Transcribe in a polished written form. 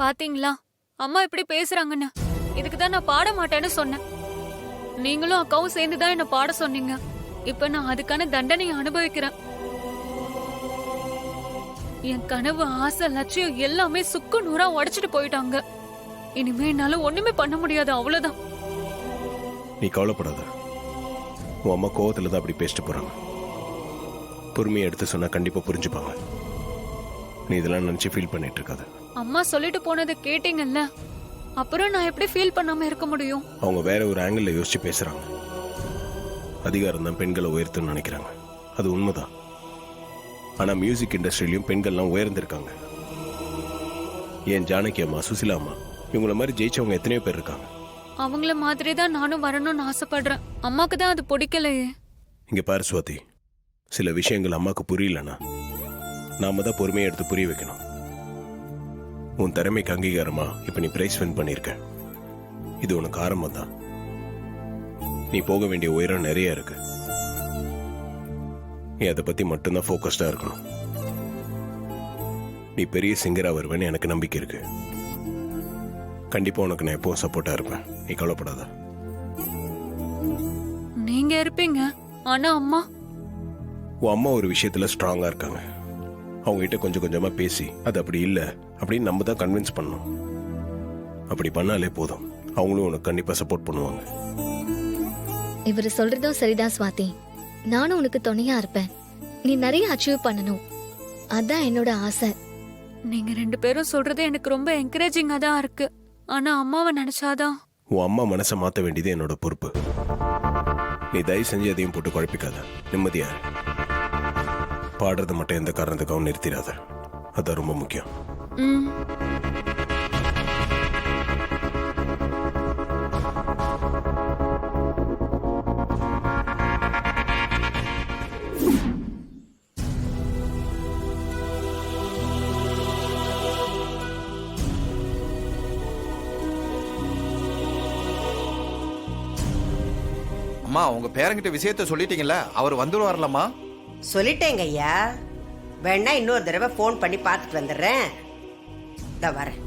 பாத்தீங்களா அம்மா இப்படி பேசுறாங்கன்னு. இதுக்கு தான் நான் பாட மாட்டேன்னு சொன்னேன். நீங்களும் அக்காவும் சேர்ந்துதான் என்ன பாட சொன்னீங்க. இப்ப நான் அதுக்கான தண்டனையை அனுபவிக்கிறேன். என் கனவு, ஆசை, லட்சியம் எல்லாமே சுக்கு நூறா உடைச்சிட்டு போயிட்டாங்க. இனிமே என்னால ஒண்ணுமே பண்ண முடியாது, அவ்வளவுதான். நீ கவலைப்படாத. உன் அம்மா கோவத்துல தான் அப்படி பேசிட்டு போறாங்க. பொறுமையை எடுத்து சொன்னா கண்டிப்பா புரிஞ்சுப்பாங்க. நீ இதெல்லாம் நினைச்சு ஃபீல் பண்ணிட்டு இருக்காத. அம்மா சொல்லிட்டு போனதை கேட்டீங்கல்ல, அப்புறம் நான் எப்படி ஃபீல் பண்ணாம இருக்க முடியும்? அவங்க வேற ஒரு ஆங்கிள் யோசிச்சு பேசுறாங்க. அதிகாரம் தான் பெண்களை உயர்த்துன்னு நினைக்கிறாங்க. அது உண்மைதான். ஆனா மியூசிக் இண்டஸ்ட்ரியிலையும் பெண்கள்லாம் உயர்ந்திருக்காங்க. ஏன் ஜானகி அம்மா, சுசிலா அம்மா, இவங்கள மாதிரி ஜெயிச்சவங்க எத்தனையோ பேர் இருக்காங்க. அவங்கள மாதிரி தான் நானும் வரணும்னு ஆசைப்படுறேன். அம்மாக்கு தான் அது பிடிக்கலையே. இங்க பாரு சுவாதி, சில விஷயங்கள் அம்மாக்கு புரியலனா நாம தான் பொறுமையை எடுத்து புரிய வைக்கணும். உன் திறமைக்கு அங்கீகாரமா இப்ப நீ பிரைஸ் வின் பண்ணிருக்க. இது உனக்கு ஆரம்பம் தான். நீ போக வேண்டிய உயரம் நிறைய இருக்கு. நீ அதை பத்தி மட்டும்தான் போக்கஸ்டா இருக்கணும். நீ பெரிய சிங்கரா வருவேன்னு எனக்கு நம்பிக்கை இருக்கு. கண்டிப்பா உனக்கு நான் எப்பவும் சப்போர்ட்டா இருப்பேன். நீ கவலைப்படாத. நீங்க இருப்பீங்க, ஆனா அம்மா உன் அம்மா ஒரு விஷயத்துல ஸ்ட்ராங்கா இருக்காங்க. அவங்க கிட்ட கொஞ்சம் கொஞ்சமா பேசி அது அப்படி இல்ல அப்படின்னு நம்ம தான் கன்வின்ஸ் பண்ணணும். அப்படி பண்ணாலே போதும், அவங்களும் உனக்கு கண்டிப்பா சப்போர்ட் பண்ணுவாங்க. இவர் சொல்றதும் சரிதான் சுவாதி. நானும் உனக்கு துணையா இருப்பேன். நீ நிறைய அச்சீவ் பண்ணணும், அதான் என்னோட ஆசை. நீங்க ரெண்டு பேரும் சொல்றது எனக்கு ரொம்ப என்கரேஜிங்கா தான் இருக்கு. ஆனா அம்மாவை நினைச்சாதான். உன் அம்மா மனசை மாத்த வேண்டியது என்னோட பொறுப்பு. நீ தயவு செஞ்சு எதையும் போட்டு குழப்பிக்காத. நிம்மதியா பாடுறது மட்டும் எந்த காரணத்துக்காகவும் நிறுத்திடாத. அதான் ரொம்ப முக்கியம். அம்மா, உங்க பேரங்கிட்ட விஷயத்த சொல்லிட்டீங்கல்ல, அவர் வந்துருவார்லம்மா? சொல்லிட்டேங்க ஐயா. வேணா இன்னொரு தடவை ஃபோன் பண்ணி பார்த்துட்டு வந்துடுறேன். இதோ வரேன்.